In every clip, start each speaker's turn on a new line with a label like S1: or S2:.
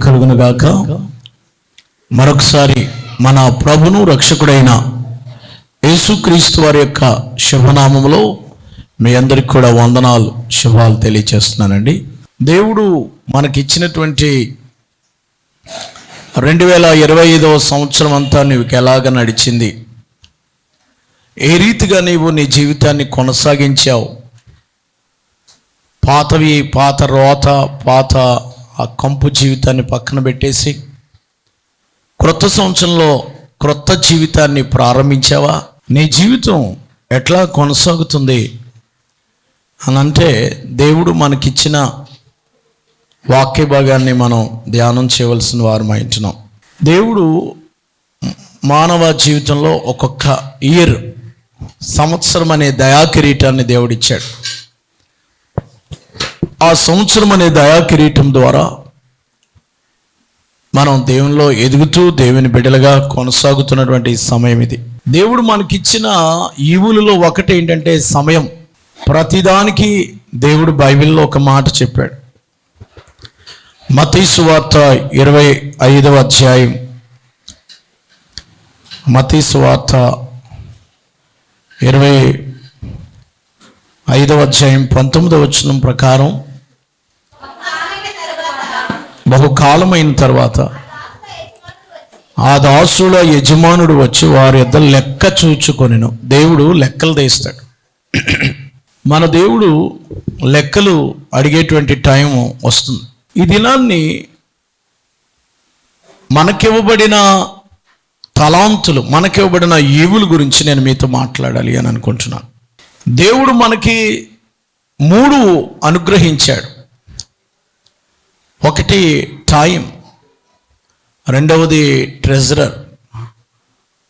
S1: కలుగును గాక. మరొకసారి మన ప్రభును రక్షకుడైన యేసుక్రీస్తు వారి యొక్క శుభనామములో మీ అందరికి కూడా వందనాలు, శుభాలు తెలియచేస్తున్నానండి. దేవుడు మనకిచ్చినటువంటి 2025వ సంవత్సరం అంతా నీకు ఎలాగ నడిచింది, ఏ రీతిగా నీవు నీ జీవితాన్ని కొనసాగించావు, పాత రోత పాత ఆ కంపు జీవితాన్ని పక్కన పెట్టేసి క్రొత్త సంవత్సరంలో క్రొత్త జీవితాన్ని ప్రారంభించావా? నీ జీవితం ఎట్లా కొనసాగుతుంది అని అంటే దేవుడు మనకిచ్చిన వాక్య భాగాన్ని మనం ధ్యానం చేయవలసిన వారమై ఉంటున్నాం. దేవుడు మానవ జీవితంలో ఒక్కొక్క ఇయర్, సంవత్సరం అనే దయాకిరీటాన్ని దేవుడిచ్చాడు. ఆ సంవత్సరం అనే దయాకిరీటం ద్వారా మనం దేవునిలో ఎదుగుతూ దేవుని బిడ్డలుగా కొనసాగుతున్నటువంటి సమయం ఇది. దేవుడు మనకిచ్చిన ఈవులలో ఒకటి ఏంటంటే సమయం. ప్రతిదానికి దేవుడు బైబిల్లో ఒక మాట చెప్పాడు. మత్తయి సువార్త 25వ అధ్యాయం, మత్తయి సువార్త 25వ అధ్యాయం 19వ వచనం ప్రకారం, బహుకాలమైన తర్వాత ఆ దాసుల యజమానుడు వచ్చి వారి ఇద్దరు లెక్క చూచుకొనెను. దేవుడు లెక్కలు తీస్తాడు. మన దేవుడు లెక్కలు అడిగేటువంటి టైం వస్తుంది. ఈ దినాన్ని మనకివ్వబడిన తలాంతులు, మనకివ్వబడిన ఈవుల గురించి నేను మీతో మాట్లాడాలి అని అనుకుంటున్నాను. దేవుడు మనకి 3 అనుగ్రహించాడు. ఒకటి టైం, రెండవది ట్రెజరర్,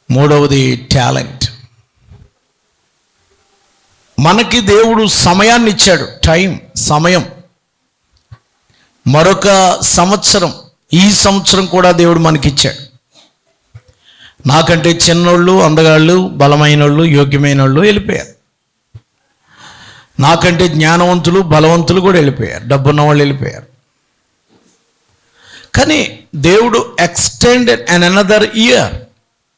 S1: మూడవది టాలెంట్. మనకి దేవుడు సమయాన్ని ఇచ్చాడు. టైం, సమయం. మరొక సంవత్సరం, ఈ సంవత్సరం కూడా దేవుడు మనకిచ్చాడు. నాకంటే చిన్నోళ్ళు, అందగాళ్ళు, బలమైన వాళ్ళు, యోగ్యమైన వాళ్ళు వెళ్ళిపోయారు. నాకంటే జ్ఞానవంతులు, బలవంతులు కూడా వెళ్ళిపోయారు. డబ్బున్న వాళ్ళు వెళ్ళిపోయారు. కానీ దేవుడు extended an another year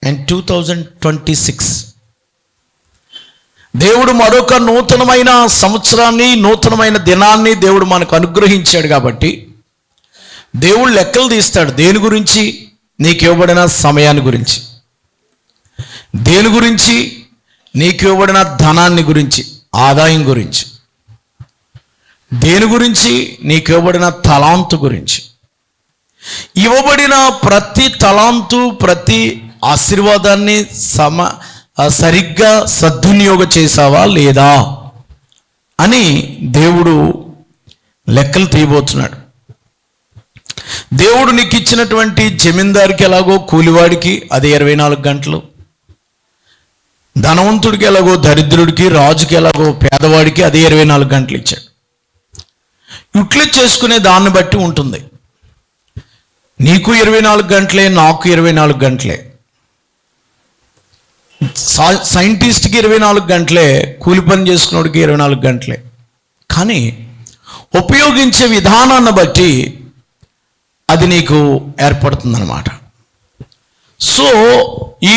S1: in 2026. దేవుడు మరొక నూతనమైన సంవత్సరాన్ని, నూతనమైన దినాన్ని దేవుడు మనకు అనుగ్రహించాడు. కాబట్టి దేవుడు లెక్కలు తీస్తాడు. దేని గురించి? నీకు ఇవ్వబడిన సమయాన్ని గురించి, దేని గురించి? నీకు ఇవ్వబడిన ధనాన్ని గురించి, ఆదాయం గురించి. దేని గురించి? నీకు ఇవ్వబడిన తలాంతు గురించి. ఇవ్వబడిన ప్రతి తలాంతు, ప్రతి ఆశీర్వాదాన్ని సరిగ్గా సద్వినియోగం చేసావా లేదా అని దేవుడు లెక్కలు తీయబోతున్నాడు. దేవుడు నీకు ఇచ్చినటువంటి జమీందారికి ఎలాగో కూలివాడికి అది 24 గంటలు, ధనవంతుడికి ఎలాగో దరిద్రుడికి, రాజుకి ఎలాగో పేదవాడికి అది 24 గంటలు ఇచ్చాడు. యూటిలైజ్ చేసుకునే దాన్ని బట్టి ఉంటుంది. నీకు 24 గంటలే, నాకు 24 గంటలే, సైంటిస్ట్కి 24 గంటలే, కూలి పని చేసుకున్నోడికి 24 గంటలే. కానీ ఉపయోగించే విధానాన్ని బట్టి అది నీకు ఏర్పడుతుందన్నమాట. సో ఈ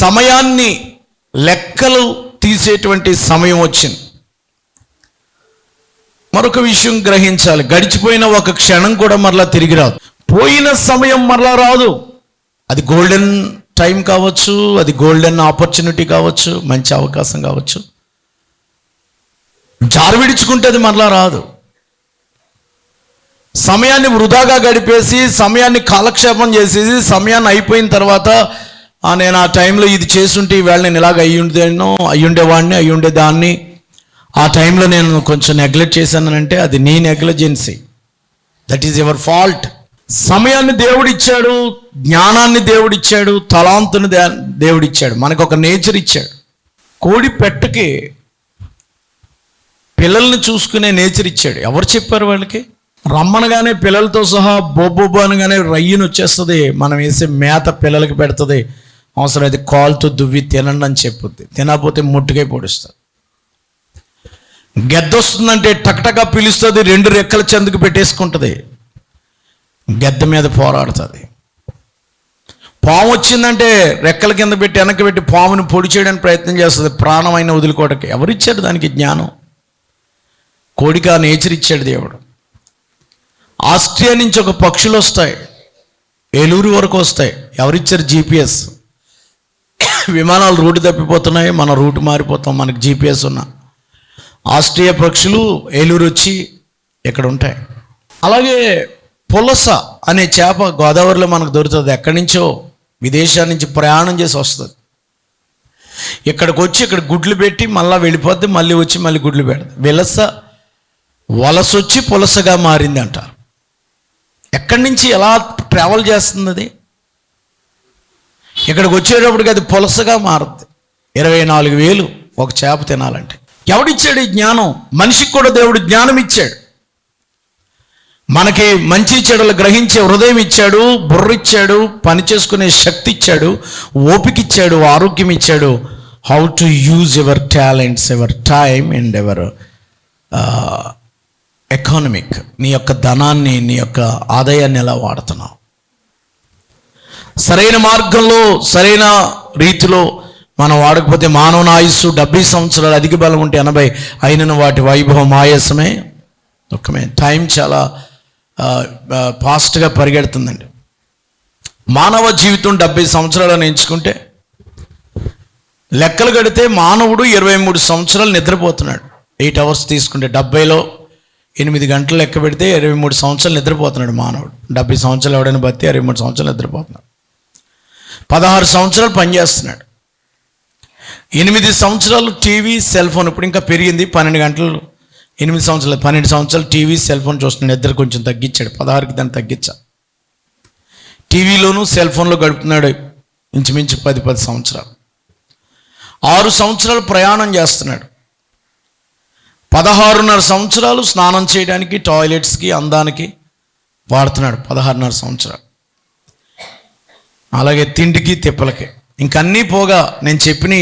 S1: సమయాన్ని లెక్కలు తీసేటువంటి సమయం వచ్చింది. మరొక విషయం గ్రహించాలి. గడిచిపోయిన ఒక క్షణం కూడా మరలా తిరిగి రాదు. పోయిన సమయం మరలా రాదు. అది గోల్డెన్ టైం కావచ్చు, అది గోల్డెన్ ఆపర్చునిటీ కావచ్చు, మంచి అవకాశం కావచ్చు. జారు విడుచుకుంటే అది మరలా రాదు. సమయాన్ని వృధాగా గడిపేసి, సమయాన్ని కాలక్షేపం చేసేసి, సమయాన్ని అయిపోయిన తర్వాత నేను ఆ టైంలో ఇది చేసుంటే ఈవేళ నేను ఇలాగ అయ్యుండేవాడిని, అయ్యుండేదాన్ని, ఆ టైంలో నేను కొంచెం నెగ్లెక్ట్ చేశానంటే అది నీ negligence. That is your fault. సమయాన్ని దేవుడిచ్చాడు, జ్ఞానాన్ని దేవుడిచ్చాడు, తలాంతుని దేవుడిచ్చాడు, మనకు ఒక నేచర్ ఇచ్చాడు. కోడి పెట్టకి పిల్లల్ని చూసుకునే నేచర్ ఇచ్చాడు. ఎవరు చెప్పారు వాళ్ళకి? రమ్మనగానే పిల్లలతో సహా బొబ్బొబ్బు అనగానే రయ్యను వచ్చేస్తుంది. మనం వేసే మేత పిల్లలకి పెడుతుంది. అవసరమైతే కాలుతో దువ్వి తినండి అని చెప్పుద్ది. తినకపోతే ముట్టుకై పొడుస్తుంది. గెద్దొస్తుందంటే టక్టగా పిలుస్తుంది, 2 రెక్కల చెందుకు పెట్టేసుకుంటుంది. గద్ద మీద పోరాడుతుంది. పాము వచ్చిందంటే రెక్కల కింద పెట్టి వెనక్కి పెట్టి పాముని పొడి చేయడానికి ప్రయత్నం చేస్తుంది, ప్రాణమైన వదులుకోవడానికి. ఎవరిచ్చాడు దానికి జ్ఞానం? కోడికి ఆ నేచర్ ఇచ్చాడు దేవుడు. ఆస్ట్రియా నుంచి ఒక పక్షులు వస్తాయి, ఏలూరు వరకు వస్తాయి. ఎవరిచ్చారు? GPS. విమానాలు రూట్ తప్పిపోతున్నాయి, మన రూట్ మారిపోతాం, మనకి GPS ఉన్న. ఆస్ట్రియా పక్షులు ఏలూరు వచ్చి ఇక్కడ ఉంటాయి. అలాగే పులస అనే చేప గోదావరిలో మనకు దొరుకుతుంది. ఎక్కడి నుంచో విదేశాల నుంచి ప్రయాణం చేసి వస్తుంది. ఇక్కడికి వచ్చి ఇక్కడ గుడ్లు పెట్టి మళ్ళీ వెళ్ళిపోద్ది, మళ్ళీ వచ్చి మళ్ళీ గుడ్లు పెడుతుంది. వలసొచ్చి పులసగా మారింది అంటారు. ఎక్కడి నుంచి ఎలా ట్రావెల్ చేస్తుంది అది? ఇక్కడికి వచ్చేటప్పటికి అది పులసగా మారుద్ది. 24,000 ఒక చేప తినాలంటే. ఎవడిచ్చాడు ఈ జ్ఞానం? మనిషికి కూడా దేవుడు జ్ఞానం ఇచ్చాడు. మనకి మంచి చెడులు గ్రహించే హృదయం ఇచ్చాడు, బుర్ర ఇచ్చాడు, పని చేసుకునే శక్తి ఇచ్చాడు, ఓపిక ఇచ్చాడు, ఆరోగ్యం ఇచ్చాడు. How to use your talents, your time and your economic. నీ యొక్క ధనాన్ని, నీ యొక్క ఆదాయాన్ని ఎలా వాడుతున్నావు? సరైన మార్గంలో, సరైన రీతిలో మనం వాడకపోతే మానవుని ఆయుస్సు 70 సంవత్సరాలు, అధిక బలం ఉంటే 80, అయినను వాటి వైభవం ఆయాసమే, దుఃఖమే. టైం చాలా ఫాస్ట్గా పరిగెడుతుందండి. మానవ జీవితం 70 సంవత్సరాలను ఎంచుకుంటే లెక్కలు కడితే మానవుడు 23 సంవత్సరాలు నిద్రపోతున్నాడు. 8 అవర్స్ తీసుకుంటే 70లో 8 గంటలు లెక్క పెడితే 23 సంవత్సరాలు నిద్రపోతున్నాడు మానవుడు. 70 సంవత్సరాలు ఎవడైనా బట్టి 23 సంవత్సరాలు నిద్రపోతున్నాడు. 16 సంవత్సరాలు పనిచేస్తున్నాడు. 8 సంవత్సరాలు టీవీ, సెల్ ఫోన్. ఇప్పుడు ఇంకా పెరిగింది, 12 గంటలు. 8 సంవత్సరాలు 12 సంవత్సరాలు టీవీ, సెల్ ఫోన్ చూస్తున్నాడు. నిద్ర కొంచెం తగ్గించాడు, 16కి దాన్ని తగ్గించా. టీవీలోను సెల్ ఫోన్లో గడుపుతున్నాడు ఇంచుమించు 10 సంవత్సరాలు. 6 సంవత్సరాలు ప్రయాణం చేస్తున్నాడు. 16.5 సంవత్సరాలు స్నానం చేయడానికి, టాయిలెట్స్కి, అందానికి వాడుతున్నాడు. 16.5 సంవత్సరాలు. అలాగే తిండికి, తిప్పలకి. ఇంకన్నీ పోగా నేను చెప్పిన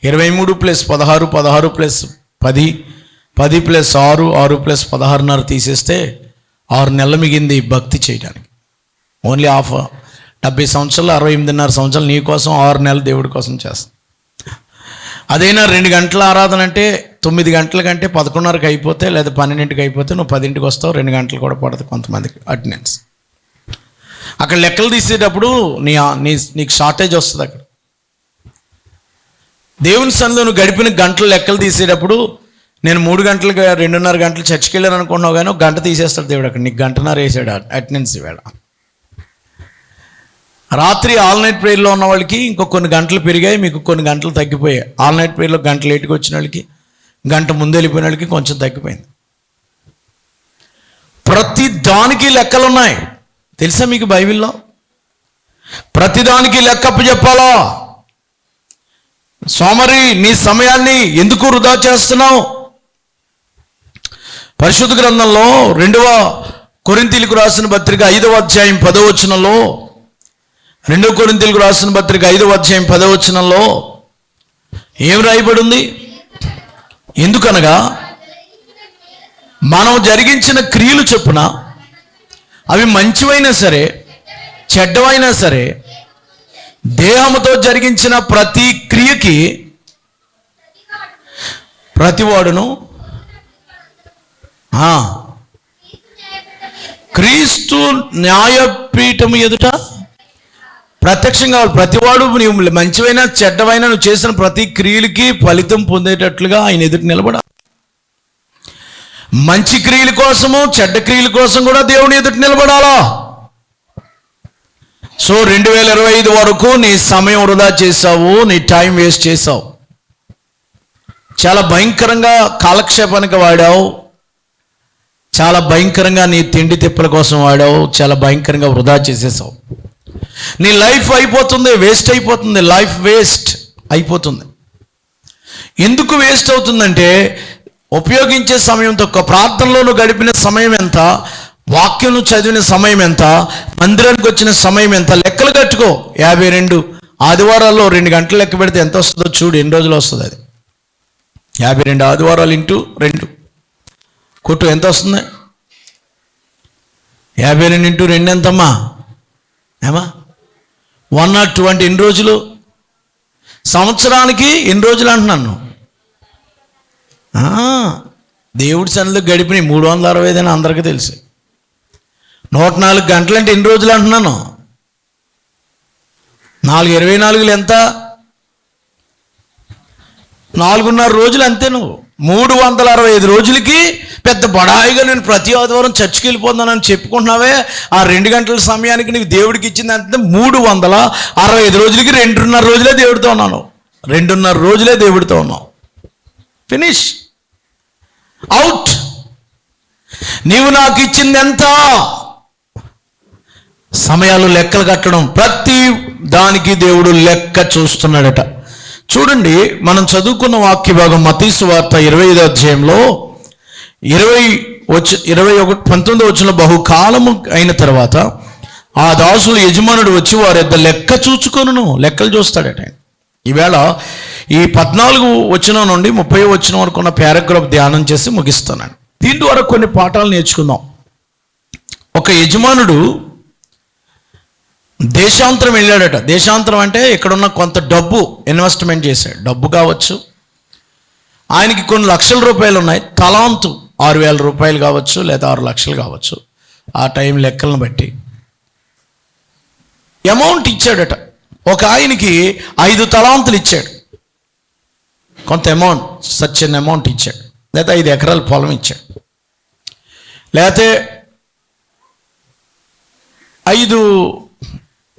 S1: 23 + 16, 16 + 10, 10 + 6, 6 + 16.5 తీసేస్తే 6 నెలలు మిగింది భక్తి చేయడానికి. Only half. 70 సంవత్సరాలు, 68.5 సంవత్సరాలు నీ కోసం, 6 నెలలు దేవుడి కోసం చేస్తాం. అదైనా 2 గంటల ఆరాధన అంటే 9 గంటల కంటే 11:30కి అయిపోతే, లేదా 12కి అయిపోతే నువ్వు 10కి వస్తావు. 2 గంటలు కూడా పడుతుంది కొంతమందికి అటెండెన్స్. అక్కడ లెక్కలు తీసేటప్పుడు నీకు షార్టేజ్ వస్తుంది. అక్కడ దేవుని సన్నిధిలో నువ్వు గడిపిన గంటలు లెక్కలు తీసేటప్పుడు, నేను 3 గంటలుగా 2.5 గంటలు చర్చికి వెళ్ళాను అనుకున్నావు, కానీ 1 గంట తీసేస్తాడు దేవుడు. అక్కడ నీకు 1.5 గంట వేసాడు అటెండెన్స్ వేళ. రాత్రి ఆల్ నైట్ ప్రేయర్లో ఉన్న వాళ్ళకి ఇంకో కొన్ని గంటలు పెరిగాయి, మీకు కొన్ని గంటలు తగ్గిపోయాయి. ఆల్ నైట్ ప్రేయర్లో గంట లేట్గా వచ్చిన వాళ్ళకి, గంట ముందు వెళ్ళిపోయిన వాళ్ళకి కొంచెం తగ్గిపోయింది. ప్రతి దానికి లెక్కలు ఉన్నాయి తెలుసా మీకు? బైబిల్లో ప్రతిదానికి లెక్కప్పు చెప్పాలా? సోమరి, నీ సమయాన్ని ఎందుకు వృధా చేస్తున్నావు? పరిశుద్ధ గ్రంథంలో 2వ కొరింథీయులకు రాసిన పత్రిక 5వ అధ్యాయం 10వ వచనంలో, 2 కొరింథీయులకు రాసిన పత్రిక 5వ అధ్యాయం 10వ వచనంలో ఏం రాయబడి ఉంది? ఎందుకనగా మనం జరిగించిన క్రియలు చొప్పున, అవి మంచివైనా సరే చెడ్డవైనా సరే, దేహముతో జరిగించిన ప్రతి క్రియకి ప్రతివాడును క్రీస్తు న్యాయపీఠం ఎదుట ప్రత్యక్షం కావాలి. ప్రతివాడు నువ్వు మంచివైనా చెడ్డవైనా నువ్వు చేసిన ప్రతి క్రియలకి ఫలితం పొందేటట్లుగా ఆయన ఎదుట నిలబడాలి. మంచి క్రియల కోసము, చెడ్డ క్రియల కోసం కూడా దేవుని ఎదుట నిలబడాలా. సో 2025 వరకు నీ సమయం వృధా చేసావు, నీ టైం వేస్ట్ చేసావు, చాలా భయంకరంగా కాలక్షేపానికి వాడావు, చాలా భయంకరంగా నీ తిండి తిప్పల కోసం వాడావు, చాలా భయంకరంగా వృధా చేసేసావు. నీ లైఫ్ అయిపోతుంది, వేస్ట్ అయిపోతుంది. లైఫ్ వేస్ట్ అయిపోతుంది. ఎందుకు వేస్ట్ అవుతుందంటే, ఉపయోగించే సమయం తక్కువ. ప్రార్థనలో నువ్వు గడిపిన సమయం ఎంత, వాక్యం చదివిన సమయం ఎంత, మందిరానికి వచ్చిన సమయం ఎంత, లెక్కలు కట్టుకో. 52 ఆదివారాల్లో 2 గంటలు లెక్క పెడితే ఎంత వస్తుందో చూడు, ఎన్ని రోజులు వస్తుంది అది. 52 ఆదివారాలు × 2 కొట్టు, ఎంత వస్తుంది? 52 ఇంటూ 2 ఎంతమ్మా? ఏమా 102 అంటే ఎన్ని రోజులు? సంవత్సరానికి ఎన్ని రోజులు అంటున్నాను? దేవుడి సన్నిధిలో గడిపిన 365 అని అందరికీ తెలుసు. 104 గంటలు అంటే ఎన్ని రోజులు అంటున్నాను? 4 ఎంత? 4.5 రోజులు అంతే. నువ్వు 365 రోజులకి పెద్ద బడాయిగా నేను ప్రతి ఆదివారం చర్చికి వెళ్ళిపోతున్నానని చెప్పుకుంటున్నావే. ఆ 2 గంటల సమయానికి నీకు దేవుడికి ఇచ్చింది అంటే 365 రోజులకి 2.5 రోజులే దేవుడితో ఉన్నాను. 2.5 రోజులే దేవుడితో ఉన్నావు. Finish, out. నీవు నాకు ఇచ్చింది ఎంత? సమయాలు లెక్కలు కట్టడం, ప్రతి దానికి దేవుడు లెక్క చూస్తున్నాడట. చూడండి, మనం చదువుకున్న వాక్య భాగం మత్తయి సువార్త 25వ అధ్యాయంలో 19వ వచనంలో, బహుకాలము అయిన తర్వాత ఆ దాసులు యజమానుడు వచ్చి వారి యొద్ద లెక్క చూచుకొనును. లెక్కలు చూస్తాడట. ఈవేళ ఈ 14వ వచనం నుండి 30వ వచనం వరకు ఉన్న పారాగ్రాఫ్ ధ్యానం చేసి ముగిస్తున్నాను. దీని ద్వారా కొన్ని పాఠాలు నేర్చుకుందాం. ఒక యజమానుడు దేశాంతరం వెళ్ళాడట. దేశాంతరం అంటే ఇక్కడున్న కొంత డబ్బు ఇన్వెస్ట్మెంట్ చేశాడు. డబ్బు కావచ్చు, ఆయనకి కొన్ని లక్షల రూపాయలు ఉన్నాయి. తలాంతు 6,000 రూపాయలు కావచ్చు, లేదా 6 లక్షలు కావచ్చు. ఆ టైం లెక్కలను బట్టి అమౌంట్ ఇచ్చాడట. ఒక ఆయనకి 5 తలాంతులు ఇచ్చాడు. కొంత అమౌంట్, సచిన్ అమౌంట్ ఇచ్చాడు. లేదా 5 ఎకరాల పొలం ఇచ్చాడు. లేకపోతే 5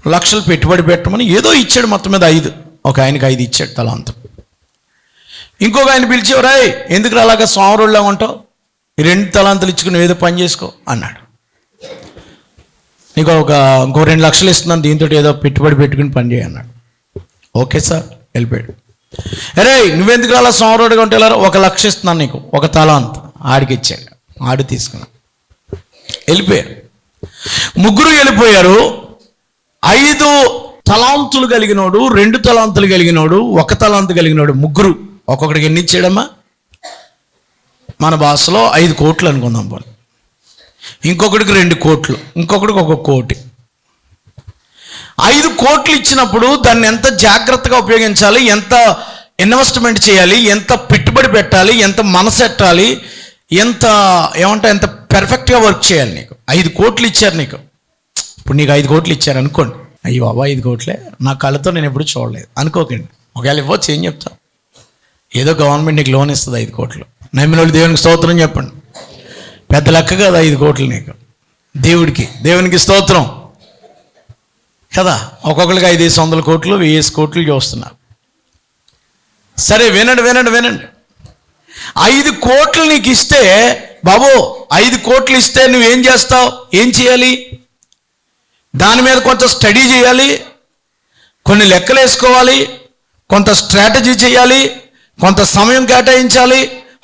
S1: లక్షలు పెట్టుబడి పెట్టమని ఏదో ఇచ్చాడు. మొత్తం మీద 5, ఒక ఆయనకి 5 ఇచ్చాడు తలాంతం. ఇంకొక ఆయన పిలిచి, రాయ్ ఎందుకు అలాగా సోమరుళ్ళగా ఉంటావు, ఈ 2 తలాంతులు ఇచ్చుకుని ఏదో పని చేసుకో అన్నాడు. నీకు ఇంకో 2 లక్షలు ఇస్తున్నాను, దీంతో ఏదో పెట్టుబడి పెట్టుకుని పని చేయి అన్నాడు. ఓకే సార్, వెళ్ళిపోయాడు. అరే నువ్వెందుకు అలా సోమరుడిగా ఉంటే ఎలా? 1 లక్ష ఇస్తున్నాను నీకు, 1 తలాంత్ ఆడికి ఇచ్చాడు. ఆడి తీసుకున్నాడు, వెళ్ళిపోయారు. ముగ్గురు వెళ్ళిపోయారు. 5 తలాంతులు కలిగినోడు, 2 తలాంతులు కలిగినోడు, 1 తలాంతు కలిగినోడు, ముగ్గురు ఒక్కొక్కడికి ఎన్ని ఇచ్చాడమ్మా? మన భాషలో 5 కోట్లు అనుకుందాం పోనీ. ఇంకొకటికి 2 కోట్లు, ఇంకొకటికి 1 కోటి. 5 కోట్లు ఇచ్చినప్పుడు దాన్ని ఎంత జాగ్రత్తగా ఉపయోగించాలి, ఎంత ఇన్వెస్ట్మెంట్ చేయాలి, ఎంత పెట్టుబడి పెట్టాలి, ఎంత మనసు పెట్టాలి, ఎంత పెర్ఫెక్ట్గా వర్క్ చేయాలి. నీకు 5 కోట్లు ఇచ్చారు. నీకు ఇప్పుడు నీకు 5 కోట్లు ఇచ్చారు అనుకోండి. అయ్యో బాబా 5 కోట్లే, నా కళ్ళతో నేను ఎప్పుడు చూడలేదు అనుకోకండి. ఒకవేళ ఇవ్వచ్చు, ఏం చెప్తాం? ఏదో గవర్నమెంట్ నీకు లోన్ ఇస్తుంది 5 కోట్లు. నమ్మిన వాళ్ళు దేవునికి స్తోత్రం చెప్పండి. పెద్ద లెక్క కదా 5 కోట్లు నీకు. దేవునికి స్తోత్రం కదా. ఒక్కొక్కరికి 500 కోట్లు, 1000 కోట్లు చూస్తున్నారు. సరే వినండి. 5 కోట్లు నీకు ఇస్తే, బాబు 5 కోట్లు ఇస్తే నువ్వేం చేస్తావు? ఏం చేయాలి? దాని మీద కొంత స్టడీ చేయాలి, కొన్ని లెక్కలు వేసుకోవాలి, కొంత స్ట్రాటజీ చేయాలి, కొంత సమయం కేటాయించాలి,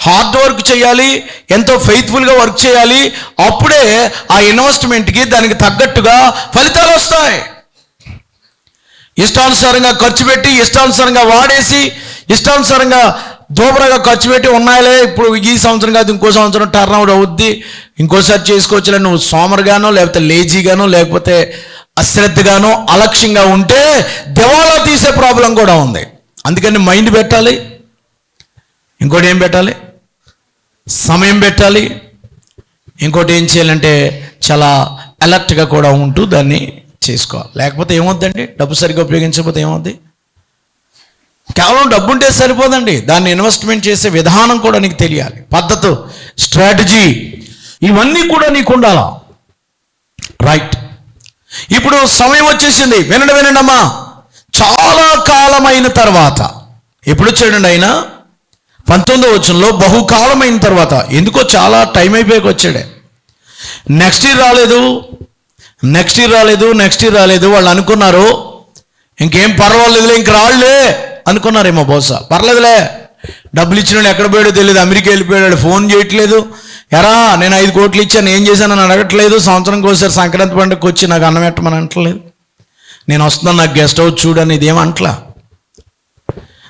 S1: హార్డ్ వర్క్ చేయాలి, ఎంతో ఫెయిత్ఫుల్గా వర్క్ చేయాలి. అప్పుడే ఆ ఇన్వెస్ట్మెంట్కి దానికి తగ్గట్టుగా ఫలితాలు వస్తాయి. ఇష్టానుసారంగా ఖర్చు పెట్టి, ఇష్టానుసారంగా వాడేసి, ఇష్టానుసారంగా దూబరగా ఖర్చు పెట్టి ఉన్నాయిలే, ఇప్పుడు ఈ సంవత్సరం కాదు ఇంకో సంవత్సరం టర్న్ అవుట్ అవుద్ది, ఇంకోసారి చేసుకోవచ్చులే, నువ్వు సోమరుగానో లేకపోతే లేజీగానో లేకపోతే అశ్రద్ధగానో అలక్ష్యంగా ఉంటే దివాలా తీసే ప్రాబ్లం కూడా ఉంది. అందుకని మైండ్ పెట్టాలి, ఇంకోటి ఏం పెట్టాలి? సమయం పెట్టాలి. ఇంకోటి ఏం చేయాలంటే చాలా అలర్ట్గా కూడా ఉంటూ దాన్ని చేసుకోవాలి. లేకపోతే ఏమవుద్దండి? డబ్బు సరిగ్గా ఉపయోగించకపోతే ఏమవుద్ది? కేవలం డబ్బు ఉంటే సరిపోదండి, దాన్ని ఇన్వెస్ట్మెంట్ చేసే విధానం కూడా నీకు తెలియాలి. పద్ధతి, స్ట్రాటజీ, ఇవన్నీ కూడా నీకు ఉండాలా. రైట్. ఇప్పుడు సమయం వచ్చేసింది. వినండి అమ్మా. చాలా కాలమైన తర్వాత, ఎప్పుడు వచ్చాడండి ఆయన? 19వ వచనంలో బహుకాలమైన తర్వాత. ఎందుకో చాలా టైం అయిపోయాక వచ్చాడే. నెక్స్ట్ ఇయర్ రాలేదు. వాళ్ళు అనుకున్నారు ఇంకేం పర్వాలేదులే, ఇంక రాళ్లే అనుకున్నారేమో బహుశా. పర్లేదులే, డబ్బులు ఇచ్చిన ఎక్కడ పోయాడో తెలియదు, అమెరికా వెళ్ళిపోయాడు, ఫోన్ చేయట్లేదు. ఎరా నేను 5 కోట్లు ఇచ్చాను, ఏం చేశానని అడగట్లేదు. సంవత్సరంకి ఒకసారి సంక్రాంతి పండుగకి వచ్చి నాకు అన్నం పెట్టమని అంటలేదు. నేను వస్తున్నాను, నాకు గెస్ట్ హౌస్ చూడని ఇదేం అంటలా.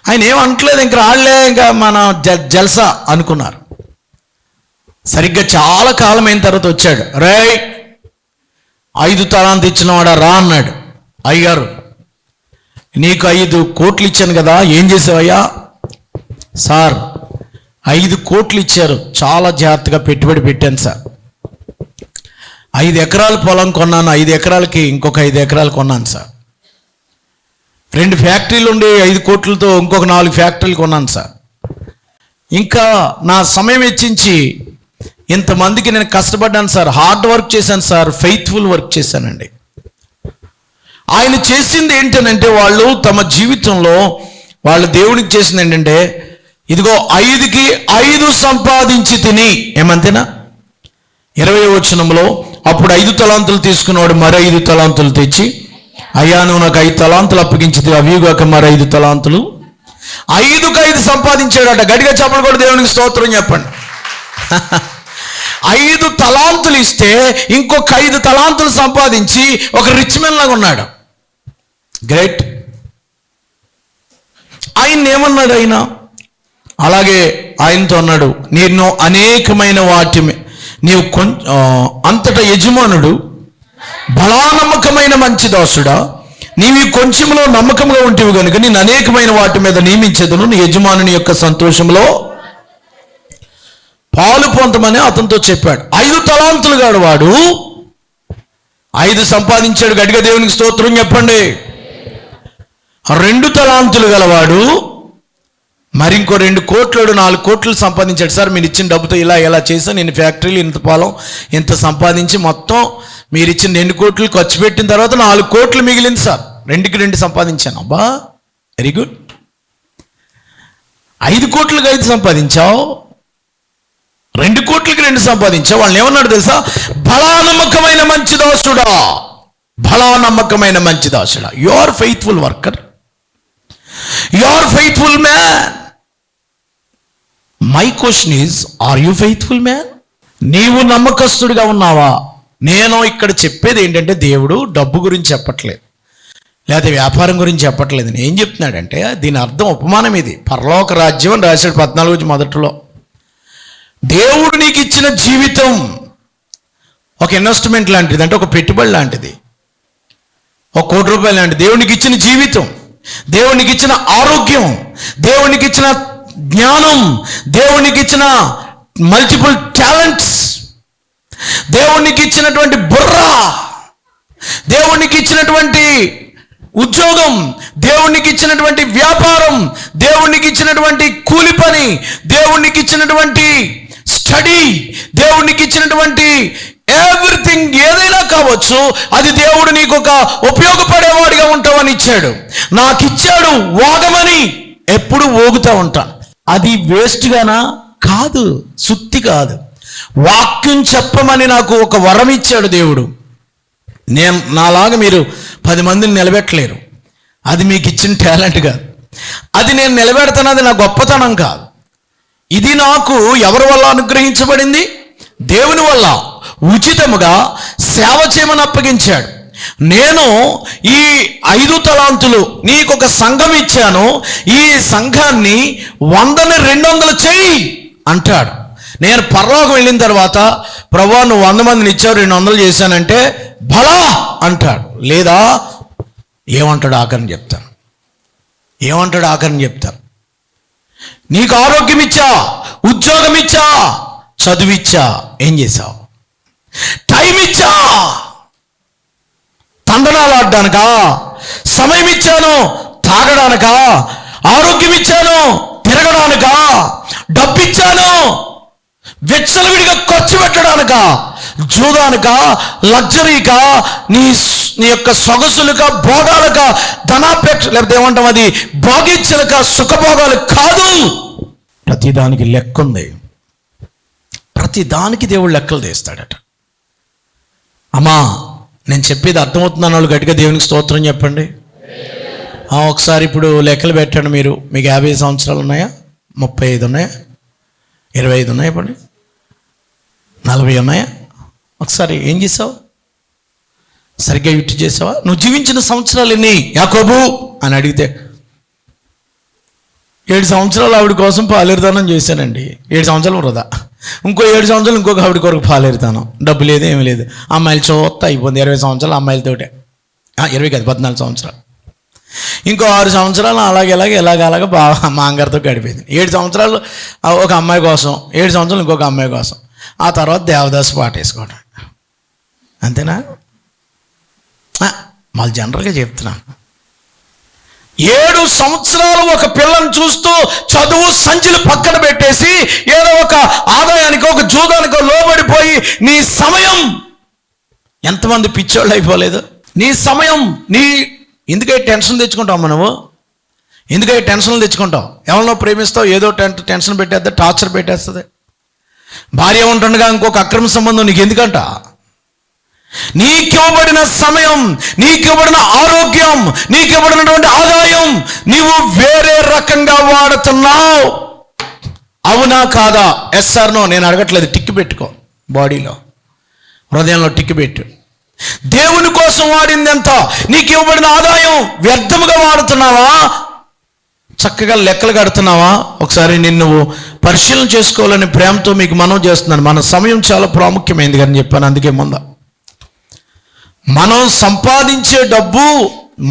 S1: ఆయన ఏం అంటలేదు. ఇంక రాళ్లే, ఇంకా మన జల్సా అనుకున్నారు. సరిగ్గా చాలా కాలం అయిన తర్వాత వచ్చాడు. రేయ్ 5 తలాంతులు ఇచ్చినవాడా రా అన్నాడు. అయ్యగారు, నీకు 5 కోట్లు ఇచ్చాను కదా, ఏం చేసావయ్యా? సార్, 5 కోట్లు ఇచ్చారు, చాలా జాగ్రత్తగా పెట్టుబడి పెట్టాను సార్. 5 ఎకరాల పొలం కొన్నాను, 5 ఎకరాలకి ఇంకొక 5 ఎకరాలు కొన్నాను సార్. 2 ఫ్యాక్టరీలు ఉండి 5 కోట్లతో ఇంకొక 4 ఫ్యాక్టరీలు కొన్నాను సార్. ఇంకా నా సమయం వెచ్చించి ఇంతమందికి నేను కష్టపడ్డాను సార్, హార్డ్ వర్క్ చేశాను సార్, ఫెయిత్ఫుల్ వర్క్ చేశానండి. ఆయన చేసింది ఏంటనంటే, వాళ్ళు తమ జీవితంలో వాళ్ళు దేవుడికి చేసింది ఏంటంటే, ఇదిగో 5కి 5 సంపాదించి తిని, ఏమంతేనా? 20వ వచనంలో, అప్పుడు 5 తలాంతులు తీసుకున్నాడు, మరో 5 తలాంతులు తెచ్చి, అయ్యా నువ్వు నాకు 5 తలాంతులు అప్పగించితే అవిగాక మరో 5 తలాంతులు. 5కి 5 సంపాదించాడట. గట్టిగా చెప్పలు కూడా దేవునికి స్తోత్రం చెప్పండి. 5 తలాంతులు ఇస్తే ఇంకొక 5 తలాంతులు సంపాదించి ఒక రిచ్ మెన్ లాగా ఉన్నాడు. గ్రేట్. ఆయన ఏమన్నాడు? ఆయన అలాగే ఆయనతో అన్నాడు, నేను అనేకమైన వాటి నీవు అంతటా యజమానుడు, బలా నమ్మకమైన మంచి దాసుడా, నీవి కొంచెంలో నమ్మకంగా ఉంటేవి కనుక నేను అనేకమైన వాటి మీద నియమించేదను, నీ యజమానుని యొక్క సంతోషంలో పాలు పొందమని అతనితో చెప్పాడు. 5 తలాంతులు గాడు వాడు 5 సంపాదించాడు. గట్టిగా దేవునికి స్తోత్రం చెప్పండి. 2 తలాంతులు గలవాడు మరింకో 2 కోట్లు 4 కోట్లు సంపాదించాడు. సార్, మీరు ఇచ్చిన డబ్బుతో ఇలా చేశాను, నేను ఫ్యాక్టరీలు ఇంత పొలం ఇంత సంపాదించి మొత్తం మీరు ఇచ్చిన 2 కోట్లు ఖర్చు పెట్టిన తర్వాత 4 కోట్లు మిగిలింది సార్, 2కి 2 సంపాదించాను. అబ్బా, వెరీ గుడ్. 5 కోట్లకి 5 సంపాదించావు, 2 కోట్లకి 2 సంపాదించావు. వాళ్ళని ఏమన్నాడు తెలుసా? బలా నమ్మకమైన మంచి దాసుడా, బలా నమ్మకమైన మంచి దాసుడా. You are faithful worker, you are faithful man. My question is, are you faithful man? నీవు నమ్మకస్తుడిగా ఉన్నావా? నేను ఇక్కడ చెప్పేది ఏంటంటే, దేవుడు డబ్బు గురించి చెప్పట్లేదు, లేకపోతే వ్యాపారం గురించి చెప్పట్లేదు. నేను ఏం చెప్తున్నాడంటే, దీని అర్థం ఉపమానం ఇది. పరలోక రాజ్యం అని రాశాడు 14 మొదట్లో. దేవుడు నీకు ఇచ్చిన జీవితం ఒక ఇన్వెస్ట్మెంట్ లాంటిది, అంటే ఒక పెట్టుబడి లాంటిది, 1 కోటి రూపాయలు లాంటిది. దేవునికి ఇచ్చిన జీవితం, దేవునికి ఇచ్చిన ఆరోగ్యం, దేవునికి ఇచ్చిన జ్ఞానం, దేవునికి ఇచ్చిన మల్టిపుల్ టాలెంట్స్, దేవునికి ఇచ్చినటువంటి బుర్ర, దేవునికి ఇచ్చినటువంటి ఉద్యోగం, దేవునికి ఇచ్చినటువంటి వ్యాపారం, దేవునికి ఇచ్చినటువంటి కూలి పని, దేవునికి ఇచ్చినటువంటి స్టడీ, దేవునికి ఇచ్చినటువంటి ఎవ్రీథింగ్ ఏదైనా కావచ్చు, అది దేవుడు నీకు ఒక ఉపయోగపడేవాడిగా ఉంటావని ఇచ్చాడు. నాకు ఇచ్చాడు వాగమని ఎప్పుడు ఊగుతూ ఉంటాను. అది వేస్ట్గానా? కాదు, సుత్తి కాదు. వాక్యం చెప్పమని నాకు ఒక వరం ఇచ్చాడు దేవుడు. నేను నాలాగా మీరు 10 మందిని నిలబెట్టలేరు, అది మీకు ఇచ్చిన టాలెంట్ కాదు. అది నేను నిలబెడతాను, అది నా గొప్పతనం కాదు. ఇది నాకు ఎవరి వల్ల అనుగ్రహించబడింది? దేవుని వల్ల. ఉచితముగా సేవ చేయమని అప్పగించాడు. నేను ఈ 5 తలాంతులు నీకు ఒక సంఘం ఇచ్చాను, ఈ సంఘాన్ని 100ని 200 చేయి అంటాడు. నేను పరలోకం వెళ్ళిన తర్వాత, ప్రభువా నువ్వు 100 మందిని ఇచ్చావు, 200 చేశానంటే భలా అంటాడు. లేదా ఏమంటాడు ఆఖరిని చెప్తాను, ఏమంటాడు ఆఖరిని చెప్తాను. నీకు ఆరోగ్యం ఇచ్చా, ఉద్యోగం ఇచ్చా, చదువిచ్చా, ఏం చేశావు? టైం ఇచ్చా, తందనాలు ఆడడానికా? సమయం ఇచ్చాను తాగడానికా? ఆరోగ్యం ఇచ్చాను తిరగడానికా? డబ్బు ఇచ్చాను విచ్చలవిడిగా ఖర్చు పెట్టడానికా? జూదానికా? లగ్జరీకా? నీ యొక్క సొగసులుగా, భోగాలుగా, ధనాపేక్ష, లేకపోతే ఏమంటాం అది భోగించలుగా, సుఖభోగాలు కాదు. ప్రతిదానికి లెక్క ఉంది. ప్రతిదానికి దేవుడు లెక్కలు తీస్తాడట. అమ్మా, నేను చెప్పేది అర్థమవుతుందని వాళ్ళు గట్టిగా దేవునికి స్తోత్రం చెప్పండి. ఒకసారి ఇప్పుడు లెక్కలు పెట్టండి. మీకు 50 సంవత్సరాలు ఉన్నాయా? 35 ఉన్నాయా? 25 ఉన్నాయా? చెప్పండి. 40 ఉన్నాయా? ఒకసారి ఏం చేసావు? సరిగ్గా యుక్తి చేసావా? నువ్వు జీవించిన సంవత్సరాలు ఎన్ని యాకోబు అని అడిగితే 7 సంవత్సరాలు ఆవిడ కోసం పాలేరుదానం చేశానండి. 7 సంవత్సరాలు వృధా. ఇంకో 7 సంవత్సరాలు ఇంకొక ఆవిడ కొరకు పాలేరుతాను, డబ్బు లేదు ఏమీ లేదు. అమ్మాయిలు చూస్తా అయిపోయింది. 20 సంవత్సరాలు అమ్మాయిలతోటే, 20 కాదు 14 సంవత్సరాలు. ఇంకో 6 సంవత్సరాలు అలాగే బాగా మాంగారితో గడిపోయింది. 7 సంవత్సరాలు ఒక అమ్మాయి కోసం, 7 సంవత్సరాలు ఇంకొక అమ్మాయి కోసం. ఆ తర్వాత దేవదాసు పాట వేసుకోవడం. అంతేనా? మళ్ళీ జనరల్గా చెప్తున్నాను. 7 సంవత్సరాలు ఒక పిల్లని చూస్తూ చదువు సంచులు పక్కన పెట్టేసి ఏదో ఒక ఆదాయానికో ఒక జూదానికో లోబడిపోయి నీ సమయం, ఎంతమంది పిచ్చోళ్ళు అయిపోలేదు? నీ సమయం ఎందుకై టెన్షన్ తెచ్చుకుంటావు నువ్వు? ఎందుకై టెన్షన్లు తెచ్చుకుంటావు? ఎవరినో ప్రేమిస్తావు, ఏదో టెన్షన్ పెట్టేద్దా, టార్చర్ పెట్టేస్తుంది. భార్య ఉంటుండగా ఇంకొక అక్రమ సంబంధం నీకు ఎందుకంట? నీకివ్వబడిన సమయం, నీకివ్వబడిన ఆరోగ్యం, నీకివ్వబడినటువంటి ఆదాయం నీవు వేరే రకంగా వాడుతున్నావు. అవునా కాదా? ఎస్ఆర్ నో నేను అడగట్లేదు. టిక్కి పెట్టుకో, బాడీలో హృదయంలో టిక్కి పెట్టు. దేవుని కోసం వాడింది ఎంత? నీకు ఇవ్వబడిన ఆదాయం వ్యర్థముగా వాడుతున్నావా, చక్కగా లెక్కలు కడుతున్నావా? ఒకసారి నిన్ను పరిశీలన చేసుకోవాలని ప్రేమతో మీకు మనవి చేస్తున్నాను. మన సమయం చాలా ప్రాముఖ్యమైనది అని చెప్పాను. అందుకే ముందు మనం సంపాదించే డబ్బు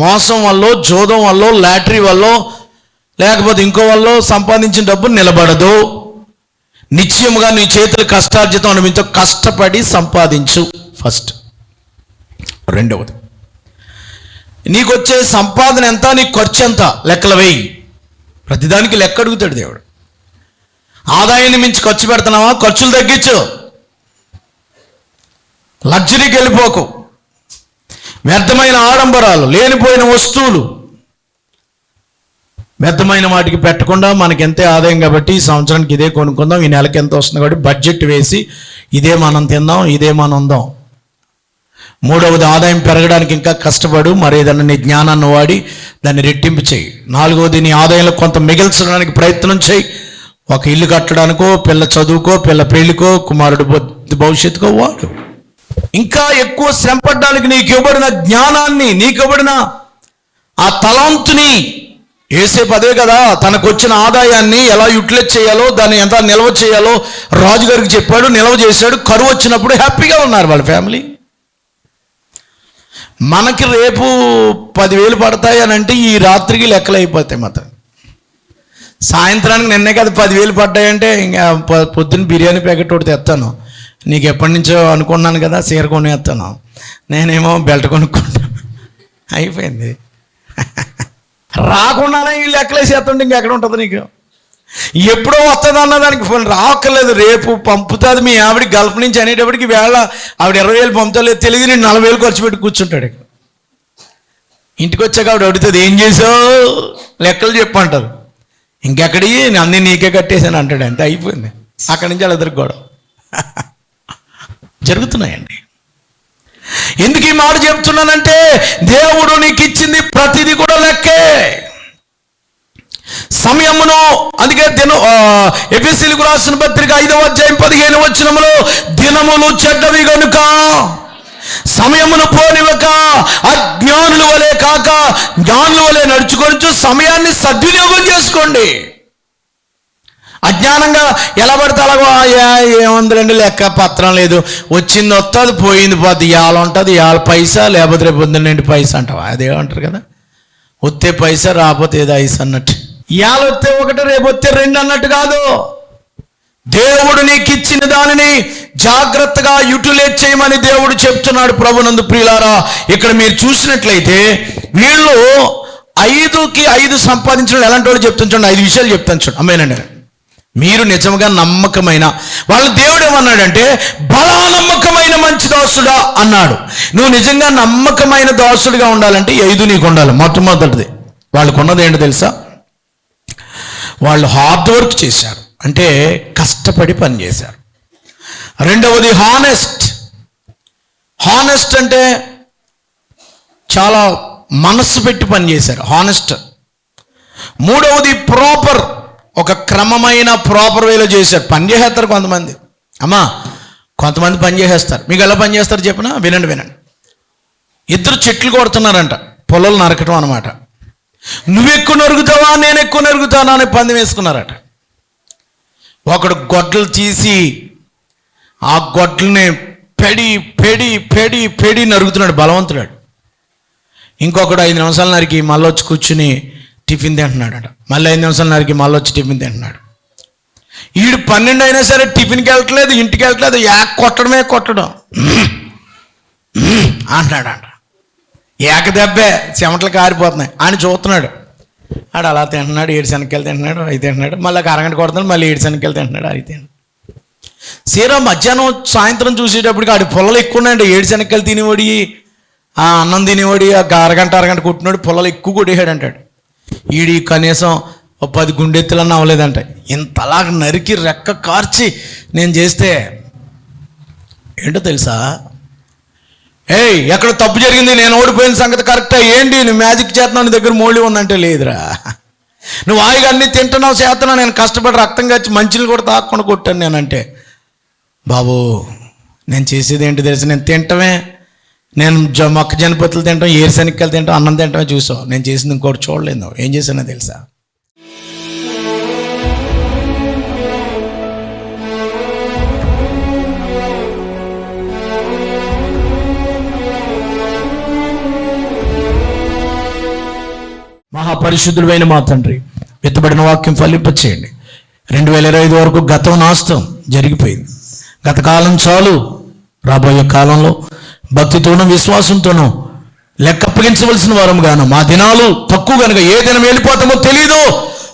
S1: మోసం వల్ల, జోదం వల్ల, లాటరీ వల్ల, లేకపోతే ఇంకో వల్ల సంపాదించిన డబ్బు నిలబడదు. నిశ్చయముగా నీ చేతులు కష్టార్జితం అనుభవించో, కష్టపడి సంపాదించు ఫస్ట్. రెండవది, నీకు వచ్చే సంపాదన ఎంత, నీకు ఖర్చు ఎంత, లెక్కలు వేయి. ప్రతిదానికి లెక్క అడుగుతాడు దేవుడు. ఆదాయాన్ని మించి ఖర్చు పెడుతున్నావా? ఖర్చులు తగ్గించు. లగ్జరీకి వెళ్ళిపోకు. వ్యర్థమైన ఆడంబరాలు, లేనిపోయిన వస్తువులు, వ్యర్థమైన వాటికి పెట్టకుండా మనకి ఎంతే ఆదాయం కాబట్టి ఈ సంవత్సరానికి ఇదే కొనుక్కుందాం, ఈ నెలకి ఎంత వస్తుంది కాబట్టి బడ్జెట్ వేసి ఇదే మనం తిందాం, ఇదే మనం ఉందాం. మూడవది, ఆదాయం పెరగడానికి ఇంకా కష్టపడు, మరేదన్నా నీ జ్ఞానాన్ని వాడి దాన్ని రెట్టింపు చేయి. నాలుగవది, నీ ఆదాయంలో కొంత మిగిల్చడానికి ప్రయత్నం చేయి. ఒక ఇల్లు కట్టడానికో, పిల్ల చదువుకో, పిల్ల పెళ్లికో, కుమారుడు భవిష్యత్తుకో వాడు. ఇంకా ఎక్కువ శ్రమ పడ్డానికి నీకు ఇవ్వబడిన జ్ఞానాన్ని, నీకు ఇవ్వబడిన ఆ తలాంతుని, యోసేపు అదే కదా, తనకు వచ్చిన ఆదాయాన్ని ఎలా యూటిలైజ్ చేయాలో, దాన్ని ఎంత నిల్వ చేయాలో రాజుగారికి చెప్పాడు, నిల్వ చేశాడు. కరువు వచ్చినప్పుడు హ్యాపీగా ఉన్నారు వాళ్ళ ఫ్యామిలీ. మనకి రేపు 10,000 పడతాయి అని అంటే ఈ రాత్రికి లెక్కలు అయిపోతాయి. మాత్రం సాయంత్రానికి నిన్నే కదా 10,000 పడ్డాయంటే ఇంకా పొద్దున్న బిర్యానీ ప్యాకెట్ ఒకటి తెస్తాను. నీకు ఎప్పటి నుంచో అనుకున్నాను కదా చీర కొనేస్తాను, నేనేమో బెల్ట్ కొనుక్కుంటాను. అయిపోయింది. రాకుండానే ఈ లెక్కలేసేస్తుంటే ఇంకెక్కడ ఉంటుంది నీకు? ఎప్పుడో వస్తుంది అన్నదానికి ఫోన్ రాక్కర్లేదు, రేపు పంపుతుంది మీ ఆవిడ గల్ఫ్ నుంచి అనేటప్పటికి వేళ ఆవిడ 20,000 పంపుతలేదు, తెలియదు నేను 40,000 ఖర్చు పెట్టి కూర్చుంటాడు. ఇంటికి వచ్చాక ఆవిడ అడుగుతుంది, ఏం చేసావు, లెక్కలు చెప్పంటారు. ఇంకెక్కడి అన్నీ నీకే కట్టేసాను అంటాడు. అంతే, అయిపోయింది. అక్కడి నుంచి వాళ్ళ ఇద్దరికి గొడవ జరుగుతున్నాయండి. ఎందుకు ఈ మాట చెప్తున్నానంటే, దేవుడు నీకు ఇచ్చింది ప్రతిదీ కూడా లెక్కే. సమయమును, అందుకే ఎఫెసీయులకు రాసిన పత్రిక 5వ అధ్యాయం 15వ వచనములో, దినములు చెడ్డవి గనుక సమయమును పోనివ్వక అజ్ఞానుల వలె కాక జ్ఞానుల వలె నడుచుకొనుచు సమయాన్ని సద్వినియోగం చేసుకోండి. అజ్ఞానంగా ఎలా పడితే అలాగో ఏముందిలేండి, లెక్క పత్రం లేదు, వచ్చింది వస్తుంది, పోయింది పోద్ది, ఇవాళ ఉంటుంది, ఇవాళ పైసా, లేకపోతే రేపు పొద్దున్నండి పైసా అంటావా? అదేమంటారు కదా, వస్తే పైసా రాకపోతే ఏదో ఐస్ అన్నట్టు. ఇవాళ వస్తే ఒకటి, రేపు వస్తే 2 అన్నట్టు కాదు. దేవుడు నీకు ఇచ్చిన దానిని జాగ్రత్తగా యూటిలైజ్ చేయమని దేవుడు చెప్తున్నాడు. ప్రభునందు ప్రియులారా, ఇక్కడ మీరు చూసినట్లయితే వీళ్ళు 5కి 5 సంపాదించడం ఎలాంటి వాళ్ళు చెప్తాను చూడండి. 5 విషయాలు చెప్తాను చూడండి. అమ్మేనండి, మీరు నిజంగా నమ్మకమైన వాళ్ళ దేవుడు ఏమన్నాడంటే, బలా నమ్మకమైన మంచి దాసుడా అన్నాడు. నువ్వు నిజంగా నమ్మకమైన దాసుడిగా ఉండాలంటే 5 నీకు ఉండాలి. మొట్టమొదటిది వాళ్ళకు ఉన్నది ఏంటో తెలుసా? వాళ్ళు హార్డ్ వర్క్ చేశారు, అంటే కష్టపడి పని చేశారు. రెండవది హానెస్ట్. హానెస్ట్ అంటే చాలా మనస్సు పెట్టి పని చేశారు, హానెస్ట్. మూడవది ప్రాపర్, ఒక క్రమమైన ప్రాపర్ వేలో చేశారు. పని చేసేస్తారు కొంతమంది. కొంతమంది పని చేసేస్తారు. మీకు ఎలా పని చేస్తారు చెప్పినా వినండి. 2 చెట్లు కొడుతున్నారంట, పొలాలు నరకటం అనమాట. నువ్వు ఎక్కువ నరుగుతావా నేను ఎక్కువ నరుగుతానా అని పందెం వేసుకున్నారట. ఒకడు గొడ్డలు తీసి ఆ గొడ్లని పెడి పెడి పెడి పెడి నరుగుతున్నాడు, బలవంతుడు. ఇంకొకడు 5 నిమిషాల నరికి మళ్ళీ వచ్చి కూర్చుని టిఫిన్ తింటున్నాడట. మళ్ళీ 5 నిమిషాల నరికి మళ్ళీ వచ్చి టిఫిన్ తింటున్నాడు. ఈడు 12 అయినా సరే టిఫిన్కి వెళ్ళట్లేదు, ఇంటికి వెళ్ళట్లేదు, కొట్టడమే కొట్టడం అంటున్నాడంట. ఏకదెబ్బే చెమటలు కారిపోతున్నాయి అని చూస్తున్నాడు. ఆడు అలా తింటున్నాడు, 7 శనక్కాయలు తింటున్నాడు, 5 తింటున్నాడు, మళ్ళీ అరగంట కొడుతున్నాడు, మళ్ళీ 7 శనక్కాయలు తింటున్నాడు, 5 తింటున్నాడు. సీరా మధ్యాహ్నం సాయంత్రం చూసేటప్పటికి ఆడి పొలలు ఎక్కువ ఉన్నాయండి. 7 శనక్కాయలు తినేవాడి, ఆ అన్నం తినేవాడి, అరగంట పొలలు ఎక్కువ కొట్టేసాడు అంటాడు. ఈడి కనీసం 10 గుండెత్తులన్నా అవ్వలేదంట. ఇంతలాగా నరికి రెక్క కార్చి నేను చేస్తే ఏంటో తెలుసా, ఎక్కడ తప్పు జరిగింది, నేను ఓడిపోయిన సంగతి కరెక్టా, ఏంటి నువ్వు మ్యాజిక్ చేస్తున్నావు, నీ దగ్గర మోళీ ఉందంటే లేదురా, నువ్వు హాయిగా అన్నీ తింటున్నావు చేస్తున్నావు, నేను కష్టపడి రక్తం కచ్చి మంచిని కూడా తాకుండా కొట్టాను నేనంటే, బాబు నేను చేసేది ఏంటి తెలుసు, నేను తింటమే, నేను మొక్కజొన్న పొత్తులు తింటాం, ఏరుశనక్కాయలు తింటాం, అన్నం తింటమే చూసావు, నేను చేసింది ఇంకోటి చూడలేదు. ఏం చేశానో తెలుసా, మహాపరిశుద్ధుడైన మా తండ్రి, విత్తబడిన వాక్యం ఫలింపచేయండి. 2025 వరకు గతం నాస్తం జరిగిపోయింది. గత కాలం చాలు, రాబోయే కాలంలో భక్తితోనూ విశ్వాసంతోనూ లెక్క అప్పగించవలసిన వారముగాను, మా దినాలు తక్కువ కనుక ఏ దినం వెళ్ళిపోతామో తెలీదు,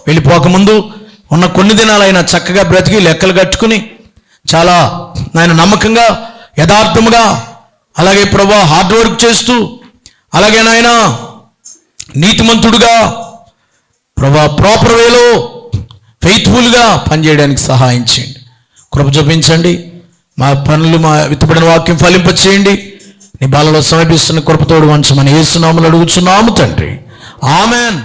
S1: వెళ్ళిపోకముందు ఉన్న కొన్ని దినాలైనా చక్కగా బ్రతికి లెక్కలు కట్టుకుని చాలా నాయన నమ్మకంగా యథార్థముగా, అలాగే ప్రభువా హార్డ్ వర్క్ చేస్తూ, అలాగే నాయన నీతిమంతుడుగా ప్రభువా ప్రాపర్ వేలో ఫెయిత్ఫుల్గా పనిచేయడానికి సహాయం చేయండి, కృప చూపించండి. మా పనులు, మా విత్తబడిన వాక్యం ఫలింపచేయండి. నీ బాలలో సమర్పిస్తున్న కృపతోడు వంచమని యేసు నామములో అడుగుచున్నాము తండ్రి, ఆమెన్.